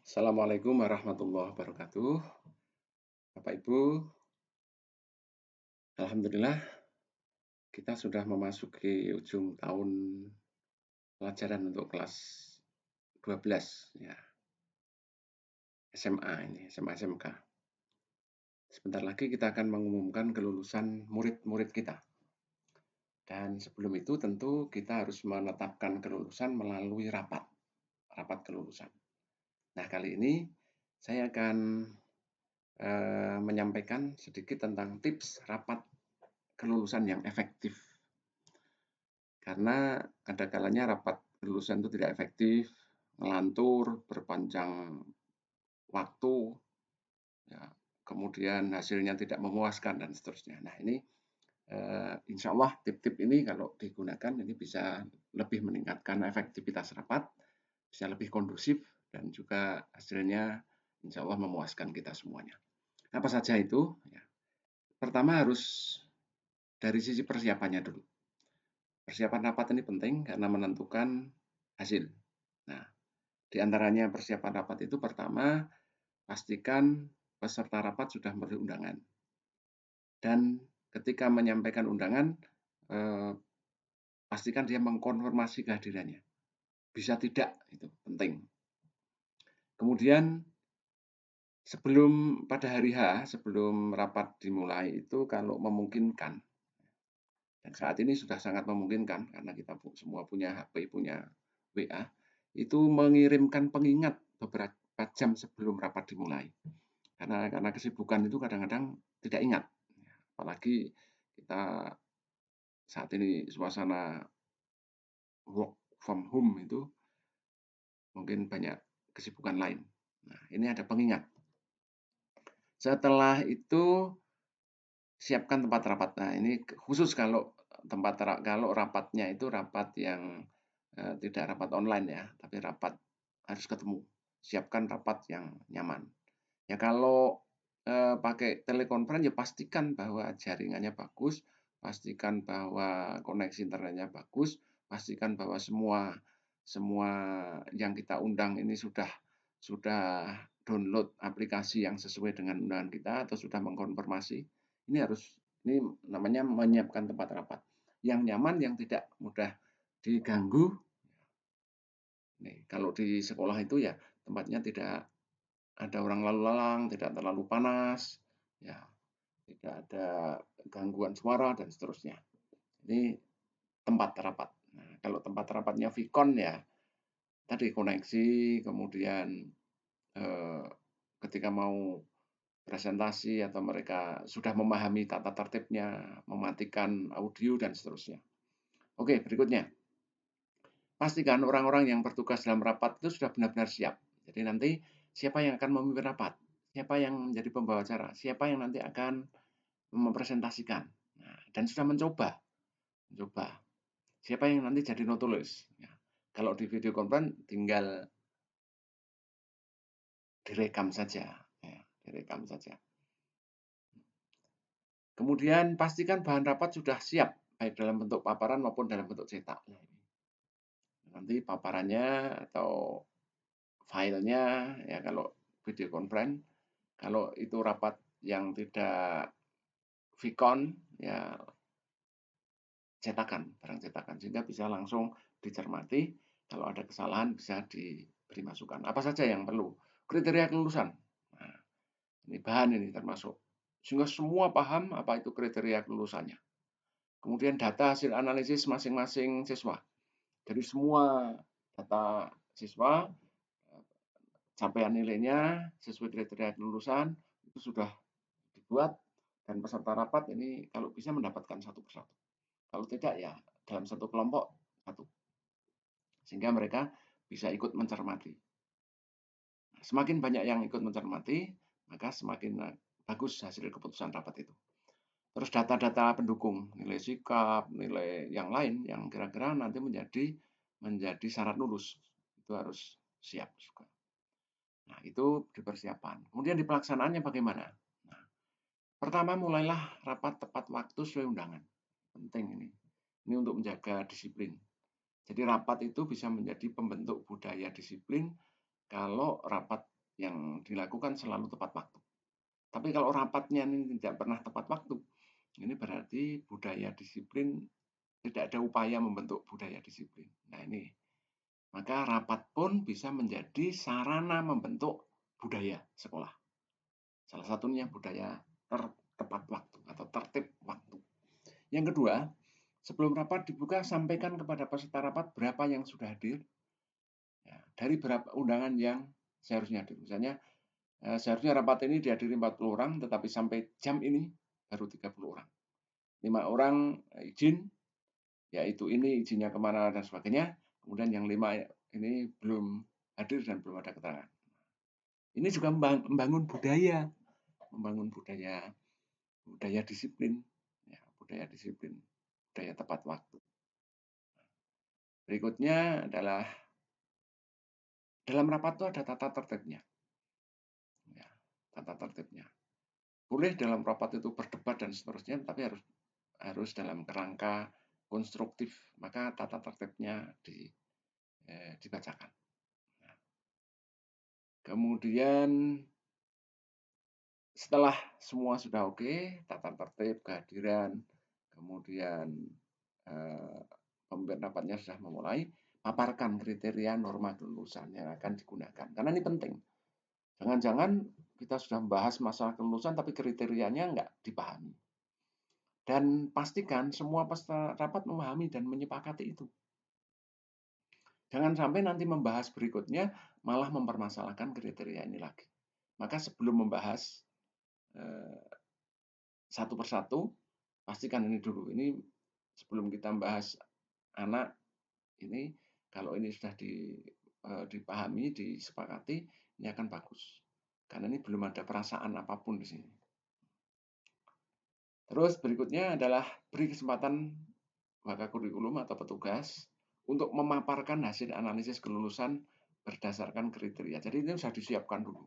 Assalamualaikum warahmatullahi wabarakatuh. Bapak Ibu, alhamdulillah kita sudah memasuki ujung tahun pelajaran untuk kelas 12 ya, SMA ini, SMA SMK. Sebentar lagi kita akan mengumumkan kelulusan murid-murid kita. Dan sebelum itu tentu kita harus menetapkan kelulusan melalui rapat kelulusan. Nah, kali ini saya akan menyampaikan sedikit tentang tips rapat kelulusan yang efektif. Karena ada kalanya rapat kelulusan itu tidak efektif, ngelantur, berpanjang waktu, ya, kemudian hasilnya tidak memuaskan dan seterusnya. Nah, ini insya Allah tip-tip ini kalau digunakan ini bisa lebih meningkatkan efektivitas rapat, bisa lebih kondusif dan juga hasilnya insya Allah memuaskan kita semuanya. Apa saja itu? Ya. Pertama harus dari sisi persiapannya dulu. Persiapan rapat ini penting karena menentukan hasil. Nah, di antaranya persiapan rapat itu pertama, pastikan peserta rapat sudah memberi undangan. Dan ketika menyampaikan undangan, pastikan dia mengkonfirmasi kehadirannya. Bisa tidak, itu penting. Kemudian pada hari H, sebelum rapat dimulai itu kalau memungkinkan, dan saat ini sudah sangat memungkinkan karena kita semua punya HP, punya WA, itu mengirimkan pengingat beberapa jam sebelum rapat dimulai. Karena kesibukan itu kadang-kadang tidak ingat. Apalagi kita saat ini suasana work from home itu mungkin banyak kesibukan lain. Nah, ini ada pengingat. Setelah itu siapkan tempat rapat. Nah, ini khusus kalau kalau rapatnya itu rapat yang tidak rapat online ya, tapi rapat harus ketemu. Siapkan rapat yang nyaman. Ya kalau pakai telekonferensi ya pastikan bahwa jaringannya bagus, pastikan bahwa koneksi internetnya bagus, pastikan bahwa semua semua yang kita undang ini sudah download aplikasi yang sesuai dengan undangan kita atau sudah mengkonfirmasi. Ini namanya menyiapkan tempat rapat yang nyaman, yang tidak mudah diganggu. Nih, kalau di sekolah itu ya tempatnya tidak ada orang lalu lalang, tidak terlalu panas, ya, tidak ada gangguan suara dan seterusnya. Ini tempat rapat. Nah, kalau tempat rapatnya Vicon ya tadi koneksi, kemudian ketika mau presentasi atau mereka sudah memahami tata tertibnya, mematikan audio dan seterusnya. Oke, berikutnya. Pastikan orang-orang yang bertugas dalam rapat itu sudah benar-benar siap. Jadi nanti siapa yang akan memimpin rapat, siapa yang menjadi pembawa acara, siapa yang nanti akan mempresentasikan, nah, dan sudah mencoba. Siapa yang nanti jadi notulis. Ya. Kalau di video conference tinggal direkam saja. Ya, direkam saja. Kemudian pastikan bahan rapat sudah siap, baik dalam bentuk paparan maupun dalam bentuk cetak. Nah, nanti paparannya atau filenya, ya kalau video conference, kalau itu rapat yang tidak Vicon, ya barang cetakan, sehingga bisa langsung dicermati. Kalau ada kesalahan bisa diberi masukan. Apa saja yang perlu? Kriteria kelulusan. Nah, ini bahan ini termasuk. Sehingga semua paham apa itu kriteria kelulusannya. Kemudian data hasil analisis masing-masing siswa. Jadi semua data siswa, capaian nilainya sesuai kriteria kelulusan, itu sudah dibuat, dan peserta rapat ini kalau bisa mendapatkan satu persatu. Kalau tidak ya dalam satu kelompok satu. Sehingga mereka bisa ikut mencermati. Semakin banyak yang ikut mencermati, maka semakin bagus hasil keputusan rapat itu. Terus data-data pendukung, nilai sikap, nilai yang lain yang kira-kira nanti menjadi syarat lulus. Itu harus siap juga. Nah, itu dipersiapkan. Kemudian di pelaksanaannya bagaimana? Nah, pertama mulailah rapat tepat waktu sesuai undangan. Penting ini. Ini untuk menjaga disiplin. Jadi rapat itu bisa menjadi pembentuk budaya disiplin kalau rapat yang dilakukan selalu tepat waktu. Tapi kalau rapatnya ini tidak pernah tepat waktu, ini berarti budaya disiplin tidak ada upaya membentuk budaya disiplin. Nah ini, maka rapat pun bisa menjadi sarana membentuk budaya sekolah. Salah satunya budaya tepat waktu atau tertib waktu. Yang kedua, sebelum rapat dibuka, sampaikan kepada peserta rapat berapa yang sudah hadir, ya, dari berapa undangan yang seharusnya hadir. Misalnya, seharusnya rapat ini dihadiri 40 orang, tetapi sampai jam ini baru 30 orang. 5 orang izin, yaitu ini izinnya kemana dan sebagainya. Kemudian yang 5 ini belum hadir dan belum ada keterangan. Ini juga membangun budaya disiplin, ya, budaya disiplin, budaya tepat waktu. Berikutnya adalah dalam rapat itu ada tata tertibnya. Ya, tata tertibnya. Boleh dalam rapat itu berdebat dan seterusnya, tapi harus dalam kerangka konstruktif. Maka tata tertibnya dibacakan. Nah, kemudian setelah semua sudah oke, tata tertib, kehadiran, kemudian pemimpin rapatnya sudah memulai, paparkan kriteria norma kelulusan yang akan digunakan. Karena ini penting. Jangan-jangan kita sudah membahas masalah kelulusan tapi kriterianya nggak dipahami. Dan pastikan semua peserta rapat memahami dan menyepakati itu. Jangan sampai nanti membahas berikutnya malah mempermasalahkan kriteria ini lagi. Maka sebelum membahas satu persatu, pastikan ini dulu. Ini sebelum kita membahas anak, ini kalau ini sudah dipahami, disepakati, ini akan bagus. Karena ini belum ada perasaan apapun di sini. Terus berikutnya adalah beri kesempatan maka kurikulum atau petugas untuk memaparkan hasil analisis kelulusan berdasarkan kriteria. Jadi ini sudah disiapkan dulu.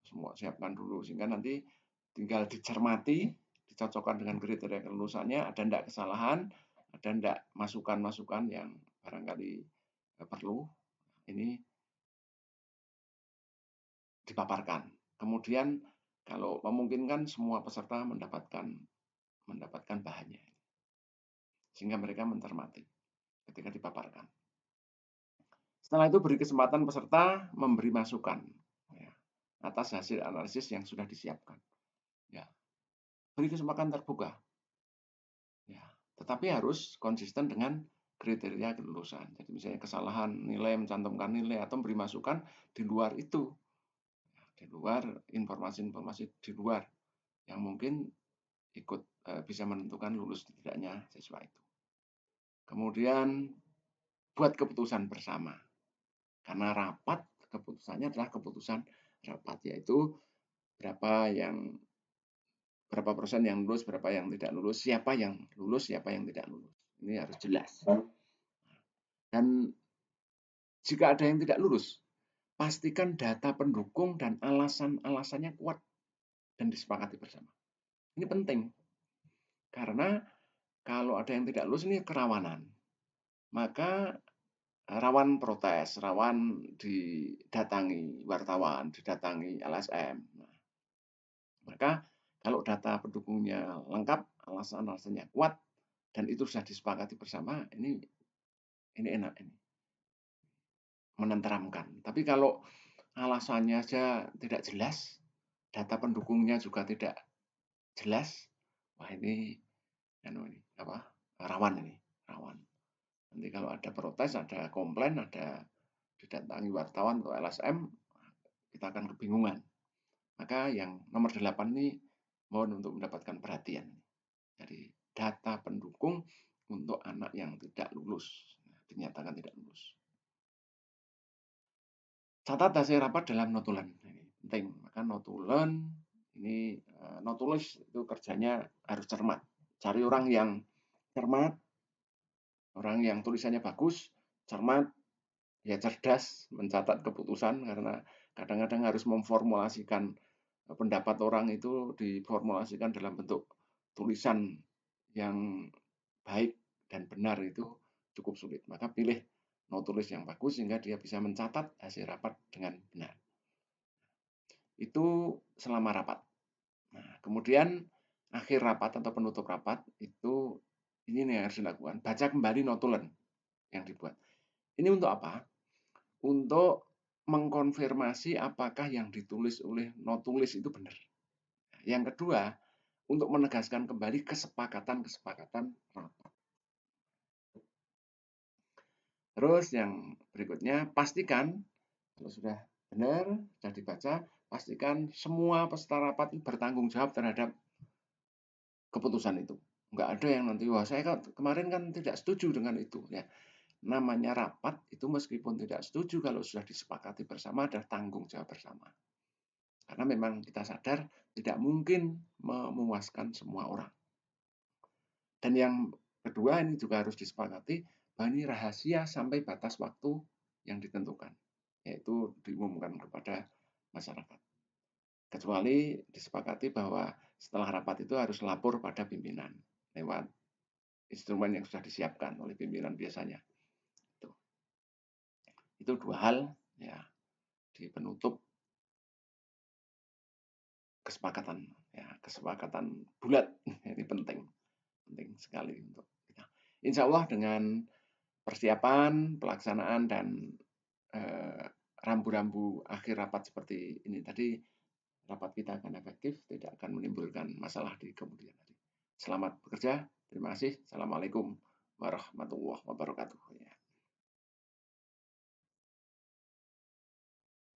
Semua siapkan dulu sehingga nanti tinggal dicermati, dicocokkan dengan kriteria kelulusannya, ada enggak kesalahan, ada enggak masukan-masukan yang barangkali perlu. Ini dipaparkan. Kemudian kalau memungkinkan semua peserta mendapatkan bahannya. Sehingga mereka mencermati ketika dipaparkan. Setelah itu beri kesempatan peserta memberi masukan ya, atas hasil analisis yang sudah disiapkan. Ya, beri kesempatan terbuka. Ya, tetapi harus konsisten dengan kriteria kelulusan. Jadi misalnya kesalahan nilai, mencantumkan nilai atau memberi masukan di luar itu. Ya, di luar informasi-informasi di luar yang mungkin ikut bisa menentukan lulus tidaknya siswa itu. Kemudian buat keputusan bersama. Karena rapat, keputusannya adalah keputusan rapat, yaitu berapa persen yang lulus, berapa yang tidak lulus, siapa yang lulus, siapa yang tidak lulus. Ini harus jelas. Dan jika ada yang tidak lulus, pastikan data pendukung dan alasan-alasannya kuat dan disepakati bersama. Ini penting. Karena kalau ada yang tidak lulus, ini kerawanan. Maka rawan protes, rawan didatangi wartawan, didatangi LSM. Nah, maka kalau data pendukungnya lengkap, alasan-alasannya kuat, dan itu sudah disepakati bersama, ini enak, ini menenteramkan. Tapi kalau alasannya saja tidak jelas, data pendukungnya juga tidak jelas, wah ini rawan ini, rawan. Nanti kalau ada protes, ada komplain, ada didatangi wartawan atau LSM, kita akan kebingungan. Maka yang nomor 8 ini mohon untuk mendapatkan perhatian. Jadi data pendukung untuk anak yang tidak lulus, dinyatakan tidak lulus. Catat hasil rapat dalam notulen. Ini penting. Maka notulen ini notulis itu kerjanya harus cermat. Cari orang yang cermat, orang yang tulisannya bagus, cermat, ya cerdas, mencatat keputusan karena kadang-kadang harus memformulasikan pendapat orang itu diformulasikan dalam bentuk tulisan yang baik dan benar itu cukup sulit. Maka pilih notulis yang bagus sehingga dia bisa mencatat hasil rapat dengan benar. itu selama rapat. Nah, kemudian akhir rapat atau penutup rapat itu ini nih yang harus dilakukan, baca kembali notulen yang dibuat. Ini untuk apa? Untuk mengkonfirmasi apakah yang ditulis oleh notulis itu benar. Yang kedua, untuk menegaskan kembali kesepakatan-kesepakatan rapat. Terus yang berikutnya, pastikan kalau sudah benar, sudah dibaca, pastikan semua peserta rapat bertanggung jawab terhadap keputusan itu. Enggak ada yang nanti, wah saya kemarin kan tidak setuju dengan itu. Ya, namanya rapat itu meskipun tidak setuju, kalau sudah disepakati bersama, ada tanggung jawab bersama. Karena memang kita sadar tidak mungkin memuaskan semua orang. Dan yang kedua ini juga harus disepakati bahwa ini rahasia sampai batas waktu yang ditentukan, yaitu diumumkan kepada masyarakat. Kecuali disepakati bahwa setelah rapat itu harus lapor pada pimpinan lewat instrumen yang sudah disiapkan oleh pimpinan biasanya. Itu dua hal ya di penutup kesepakatan ya, kesepakatan bulat ini penting sekali untuk kita. Insya Allah dengan persiapan, pelaksanaan dan rambu-rambu akhir rapat seperti ini tadi, rapat kita akan efektif, tidak akan menimbulkan masalah di kemudian hari. Selamat bekerja, terima kasih. Assalamualaikum warahmatullahi wabarakatuh.